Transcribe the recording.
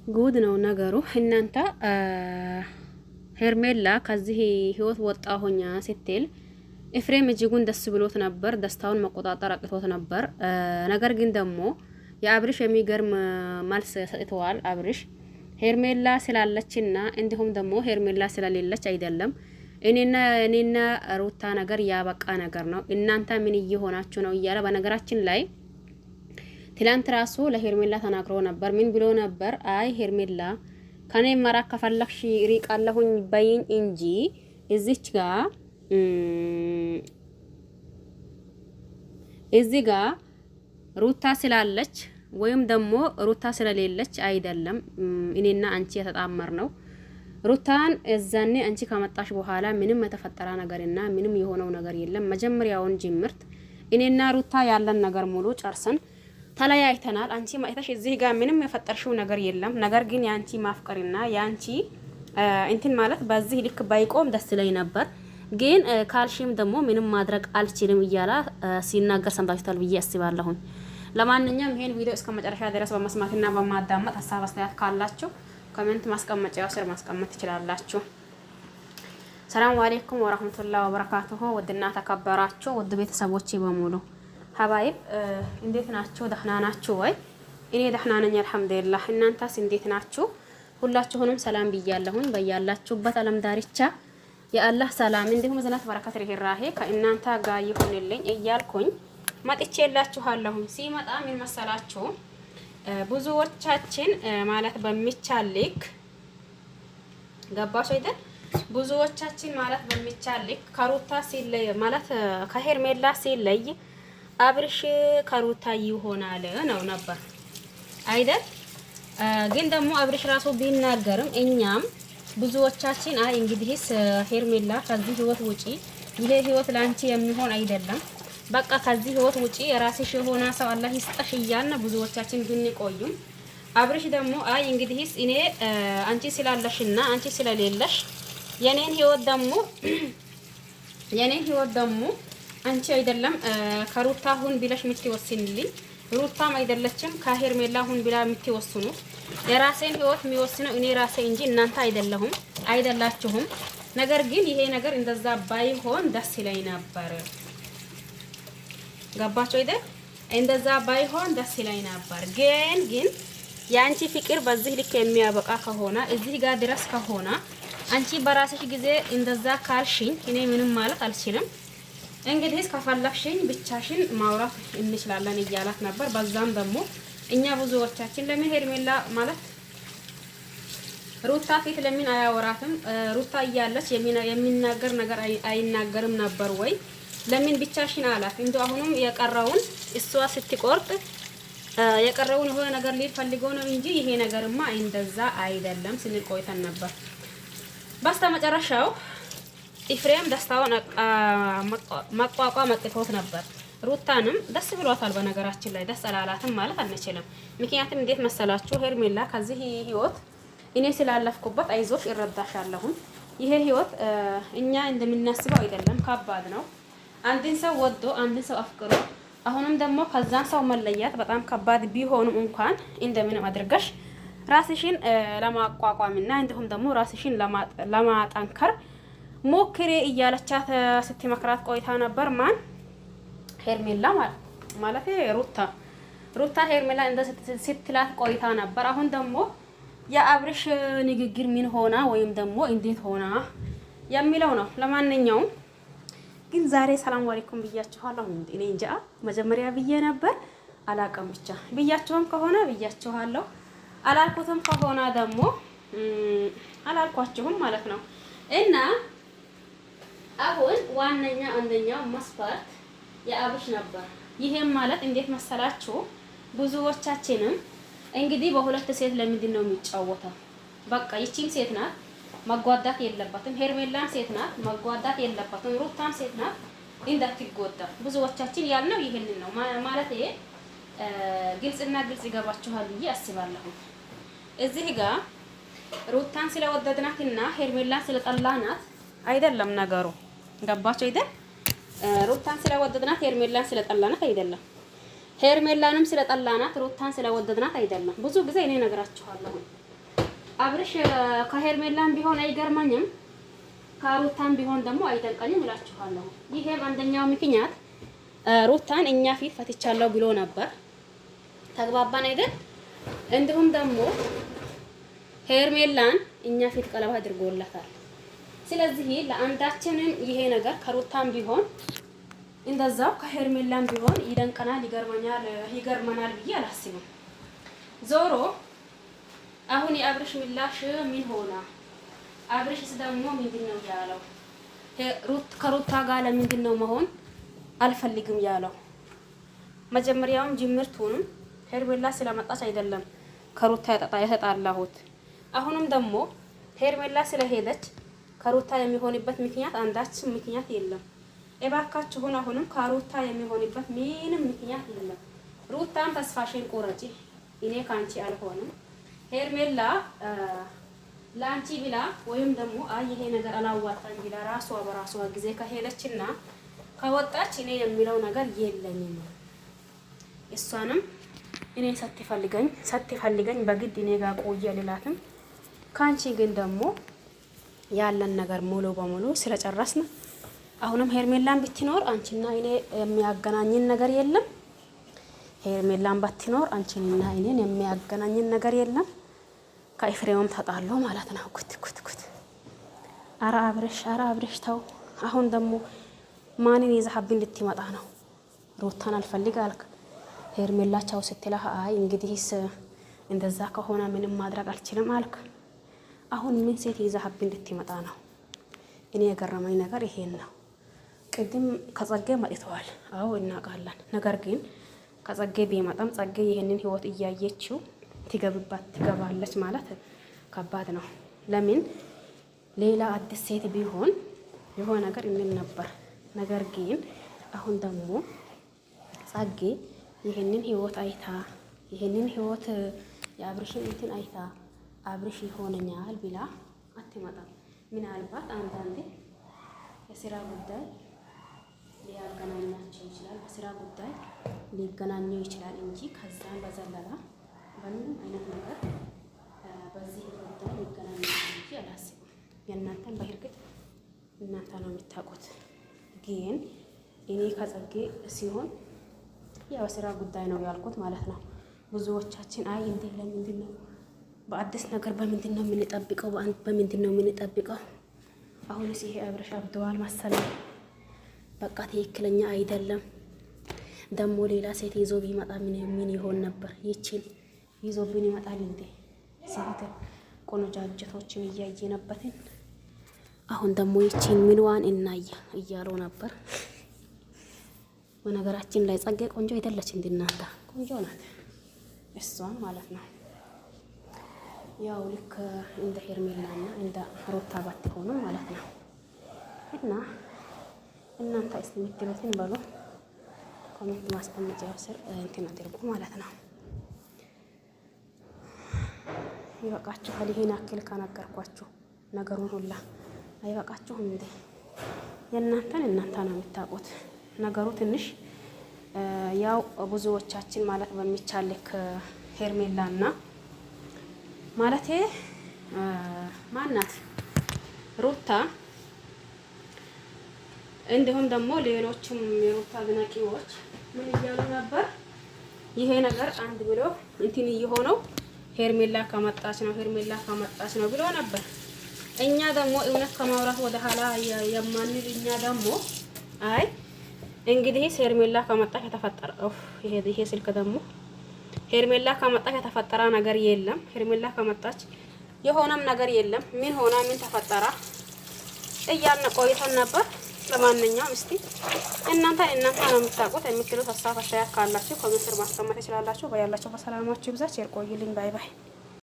ጉድ ነው ነገሩ። እናንተ ሄርሜላ ከዚህ ህይወት ወጣሁኛ ስትል ኤፍሬም እጅጉን ደስ ብሎት ነበር። ደስታውን መቆጣጠር አቅቶት ነበር። ነገር ግን ደግሞ የአብርሽ የሚገርም መልስ ሰጥተዋል። አብርሽ ሄርሜላ ስላለችና እንዲሁም ደግሞ ሄርሜላ ስለሌለች አይደለም እኔና ሩታ ነገር ያበቃ ነገር ነው። እናንተ ምን እየሆናችሁ ነው እያለ በነገራችን ላይ ትላንት ራሱ ለሄርሜላ ተናግሮ ነበር። ምን ብሎ ነበር? አይ ሄርሜላ ከኔ መራቅ ከፈለግሽ ሪቃለሁኝ በይኝ እንጂ እዚህ ጋ ሩታ ስላለች ወይም ደግሞ ሩታ ስለሌለች አይደለም እኔና አንቺ የተጣመር ነው። ሩታን እዛኔ አንቺ ከመጣሽ በኋላ ምንም የተፈጠረ ነገርና ምንም የሆነው ነገር የለም። መጀመሪያውን ጅምርት እኔና ሩታ ያለን ነገር ሙሉ ጨርሰን ተለያይተናል። አንቺ ማይታሽ እዚህ ጋር ምንም የፈጠርሽው ነገር የለም። ነገር ግን ያንቺ ማፍቀርና ያንቺ እንትን ማለት በዚህ ልክ ባይቆም ደስ ይለኝ ነበር። ግን ካልሽም ደግሞ ምንም ማድረግ አልችልም እያላ ሲናገር ሰምታችኋል ብዬ አስባለሁ። ለማንኛውም ይሄን ቪዲዮ እስከ መጨረሻ ድረስ በመስማትና በማዳመጥ ሀሳብ አስተያየት ካላችሁ ኮሜንት ማስቀመጫው ስር ማስቀመጥ ትችላላችሁ። ሰላም አለይኩም ወራህመቱላሂ ወበረካቱሁ። ውድና ተከበራችሁ ውድ ቤተሰቦቼ በሙሉ ሀባይብ እንዴት ናችሁ? ደህና ናችሁ ወይ? እኔ ደህና ነኝ አልሐምዱሊላህ። እናንተስ እንዴት ናችሁ? ሁላችሁንም ሰላም ብያለሁኝ። በያላችሁበት ዓለም ዳርቻ የአላህ ሰላም እንዲሁም ዝናት በረከት ርህራሄ ከእናንተ ጋር ይሁንልኝ እያልኩኝ መጥቼላችኋለሁ። ሲመጣ ምን መሰላችሁ? ብዙዎቻችን ማለት በሚቻል ልክ ገባሽ አይደል? ብዙዎቻችን ማለት በሚቻል ልክ ከሩታ ሲለይ ማለት ከሄርሜላ ሲለይ አብርሽ ከሩታ ይሆናል ነው ነበር አይደል? ግን ደግሞ አብርሽ ራሱ ቢናገርም እኛም ብዙዎቻችን አይ እንግዲህስ ሄርሜላ ከዚህ ህይወት ውጪ፣ ይሄ ህይወት ላንቺ የሚሆን አይደለም፣ በቃ ከዚህ ህይወት ውጪ የራስሽ የሆነ ሰው አላህ ይስጠሽ እያልን ብዙዎቻችን ብንቆዩም አብርሽ ደግሞ አይ እንግዲህስ እኔ አንቺ ስላለሽና አንቺ ስለሌለሽ የኔን ህይወት ደግሞ አንቺ አይደለም ከሩታ ሁን ብለሽ የምትወስንልኝ፣ ሩታም አይደለችም ከሄርሜላ ሁን ብላ የምትወስኑት። የራሴን ህይወት የሚወስነው እኔ ራሴ እንጂ እናንተ አይደላችሁም። ነገር ግን ይሄ ነገር እንደዛ ባይሆን ደስ ይለኝ ነበር። ገባችሁ አይደል? እንደዛ ባይሆን ደስ ይለኝ ነበር። ግን የአንቺ ፍቅር በዚህ ልክ የሚያበቃ ከሆነ እዚህ ጋር ድረስ ከሆነ አንቺ በራስሽ ጊዜ እንደዛ ካልሽኝ እኔ ምንም ማለት አልችልም። እንግዲህ ከፈለግሽኝ ብቻሽን ማውራት እንችላለን እያላት ነበር። በዛም ደግሞ እኛ ብዙዎቻችን ለምን ሄርሜላ ማለት ሩታ ፊት ለምን አያወራትም? ሩታ እያለች የሚናገር ነገር አይናገርም ነበር ወይ? ለምን ብቻሽን አላት? እንደው አሁንም የቀረውን እሷ ስትቆርጥ የቀረውን የሆነ ነገር ሊፈልገው ነው እንጂ ይሄ ነገርማ እንደዛ አይደለም ስንል ቆይተን ነበር። በስተመጨረሻው ኤፍሬም ደስታውን መቋቋም አቅቶት ነበር። ሩታንም ደስ ብሏታል። በነገራችን ላይ ደስ አላላትም ማለት አንችልም። ምክንያቱም እንዴት መሰላችሁ? ሄርሜላ ከዚህ ህይወት እኔ ስላለፍኩበት አይዞሽ እረዳሻለሁ። ይሄ ህይወት እኛ እንደምናስበው አይደለም፣ ከባድ ነው። አንድን ሰው ወዶ አንድን ሰው አፍቅሮ አሁንም ደግሞ ከዛን ሰው መለያት በጣም ከባድ ቢሆንም እንኳን እንደምንም አድርገሽ ራስሽን ለማቋቋምና እንዲሁም ደግሞ ራስሽን ለማጠንከር ሞክሬ እያለቻት ስትመክራት ቆይታ ነበር። ማን ሄርሜላ ማለት ሩታ ሄርሜላ እንደ ስትላት ቆይታ ነበር። አሁን ደግሞ የአብርሽ ንግግር ምን ሆና ወይም ደግሞ እንዴት ሆና የሚለው ነው። ለማንኛውም ግን ዛሬ ሰላም አለይኩም ብያችኋለሁ። እኔ እንጃ መጀመሪያ ብዬ ነበር አላቀም፣ ብቻ ብያችሁም ከሆነ ብያችኋለሁ፣ አላልኩትም ከሆነ ደግሞ አላልኳችሁም ማለት ነው። እና አሁን ዋነኛ አንደኛው መስፈርት የአብርሽ ነበር። ይሄም ማለት እንዴት መሰላችሁ? ብዙዎቻችንም እንግዲህ በሁለት ሴት ለምንድን ነው የሚጫወተው? በቃ ይቺም ሴት ናት መጓዳት የለባትም፣ ሄርሜላም ሴት ናት መጓዳት የለባትም፣ ሩታም ሴት ናት እንዳትጎዳ። ብዙዎቻችን ያልነው ይሄንን ነው ማለት ይሄ ግልጽና ግልጽ ይገባችኋል ብዬ አስባለሁ። እዚህ ጋር ሩታን ስለወደድናትና ሄርሜላን ስለጠላናት አይደለም ነገሩ። ገባችሁ አይደል? ሩታን ስለወደድናት ሄርሜላን ስለጠላናት አይደለም። ሄርሜላንም ስለጠላናት ሩታን ስለወደድናት አይደለም። ብዙ ጊዜ እኔ ነግራችኋለሁ። አብርሽ ከሄርሜላም ቢሆን አይገርመኝም፣ ከሩታም ቢሆን ደግሞ አይደንቀኝም እላችኋለሁ። ይሄም አንደኛው ምክንያት ሩታን እኛ ፊት ፈትቻለሁ ብሎ ነበር። ተግባባን አይደል? እንዲሁም ደግሞ ሄርሜላን እኛ ፊት ቀለበት አድርጎላታል። ስለዚህ ለአንዳችንም ይሄ ነገር ከሩታም ቢሆን እንደዛው ከሄርሜላም ቢሆን ይደንቀናል፣ ይገርመናል ብዬ አላስብም። ዞሮ አሁን የአብርሽ ምላሽ ምን ሆና? አብርሽስ ደግሞ ምንድነው ያለው? ከሩታ ጋር ለምንድን ነው መሆን አልፈልግም ያለው? መጀመሪያውም ጅምርቱንም ሄርሜላ ስለመጣች አይደለም ከሩታ የተጣላሁት። አሁንም ደግሞ ሄርሜላ ስለሄደች ከሩታ የሚሆንበት ምክንያት አንዳችም ምክንያት የለም። እባካችሁን አሁንም ከሩታ የሚሆንበት ምንም ምክንያት የለም። ሩታን ተስፋሽን ቁረጪ፣ እኔ ካንቺ አልሆንም። ሄርሜላ ላንቺ ብላ ወይም ደግሞ ይሄ ነገር አላዋጣኝ ብላ ራሷ በራሷ ጊዜ ከሄደችና ከወጣች እኔ የሚለው ነገር የለኝም። እሷንም እኔ ሳትፈልገኝ በግድ እኔ ጋር ቆየ ልላትም። ካንቺ ግን ደግሞ ያለን ነገር ሙሉ በሙሉ ስለጨረስን አሁንም ሄርሜላን ብትኖር አንቺና እኔ የሚያገናኝን ነገር የለም። ሄርሜላን ባትኖር አንቺና እኔን የሚያገናኝን ነገር የለም። ከኤፍሬምም ተጣሉ ማለት ነው። ኩት አረ አብርሽ ተው። አሁን ደግሞ ማንን ይዘህብኝ ልትመጣ ነው? ሩታን አልፈልግ አልክ። ሄርሜላ ቻው ስትልህ አይ እንግዲህስ እንደዛ ከሆነ ምንም ማድረግ አልችልም አልክ። አሁን ምን ሴት ይዘህብኝ ልትመጣ ነው? እኔ የገረመኝ ነገር ይሄን ነው። ቅድም ከጸጌ መጥተዋል። አዎ እናውቃለን። ነገር ግን ከጸጌ ቢመጣም ጸጌ ይሄንን ህይወት እያየችው ትገባለች ማለት ከባድ ነው። ለምን ሌላ አዲስ ሴት ቢሆን የሆነ ነገር እንል ነበር። ነገር ግን አሁን ደግሞ ጸጌ ይሄንን ህይወት አይታ ይሄንን ህይወት የአብርሽን እንትን አይታ አብርሽ ይሆነኛል ብላ አትመጣም። ምናልባት አንዳንዴ የስራ ጉዳይ ሊያገናኛቸው ይችላል፣ በስራ ጉዳይ ሊገናኙ ይችላል እንጂ ከዛም በዘለላ በምንም አይነት ነገር በዚህ ጉዳይ ሊገናኙ እንጂ አላስብም። የእናንተን በእርግጥ እናንተ ነው የምታውቁት። ግን እኔ ከጸጌ ሲሆን ያው ስራ ጉዳይ ነው ያልኩት ማለት ነው። ብዙዎቻችን አይ እንዴ ለምንድን ነው በአዲስ ነገር በምንድን ነው የምንጠብቀው? በምንድን ነው የምንጠብቀው? አሁንስ ይሄ አብርሽ አብደዋል መሰለኝ። በቃ ትክክለኛ አይደለም። ደግሞ ሌላ ሴት ይዞ ቢመጣ ምን ይሆን ነበር? ይችን ይዞብን ይመጣል እንዴ? ሴት ቆነጃጀቶችን እያየነበትን አሁን ደግሞ ይችን ምንዋን እናየ እያለው ነበር። በነገራችን ላይ ጸጌ ቆንጆ አይደለች እንዴ? እናንተ ቆንጆ ናት እሷን ማለት ነው። ያው ልክ እንደ ሄርሜላና እንደ ሩታ ባትሆኑ ማለት ነው። እና እናንተ እስቲ የምትሉትን በሉ ኮሜንት ማስቀመጫው ስር እንትን አድርጉ ማለት ነው። ይበቃችኋል። ይሄን አክል ከነገርኳችሁ ነገሩን ሁላ አይበቃችሁም እንዴ? የእናንተን እናንተ ነው የምታውቁት። ነገሩ ትንሽ ያው ብዙዎቻችን ማለት በሚቻል ልክ ሄርሜላና ማለቴ ማናት ሩታ እንዲሁም ደግሞ ሌሎችም የሩታ አድናቂዎች ምን እያሉ ነበር? ይሄ ነገር አንድ ብሎ እንትን እየሆነው ሄርሜላ ከመጣች ነው ብሎ ነበር። እኛ ደግሞ እውነት ከማውራት ወደ ኋላ የማንል እኛ ደግሞ አይ እንግዲህ ሄርሜላ ከመጣች የተፈጠረ ይሄ ስልክ ደግሞ ሄርሜላ ከመጣች የተፈጠረ ነገር የለም። ሄርሜላ ከመጣች የሆነም ነገር የለም። ምን ሆና ምን ተፈጠራ እያልን ቆይተን ነበር። ለማንኛውም እስቲ እናንተ ነው የምታውቁት። የምትሉት ሀሳብ አስተያየት ካላችሁ ኮሜንት ማስቀመጥ ትችላላችሁ። በያላችሁ በሰላማችሁ ይብዛ። ቸር ቆዩልኝ። ባይ ባይ።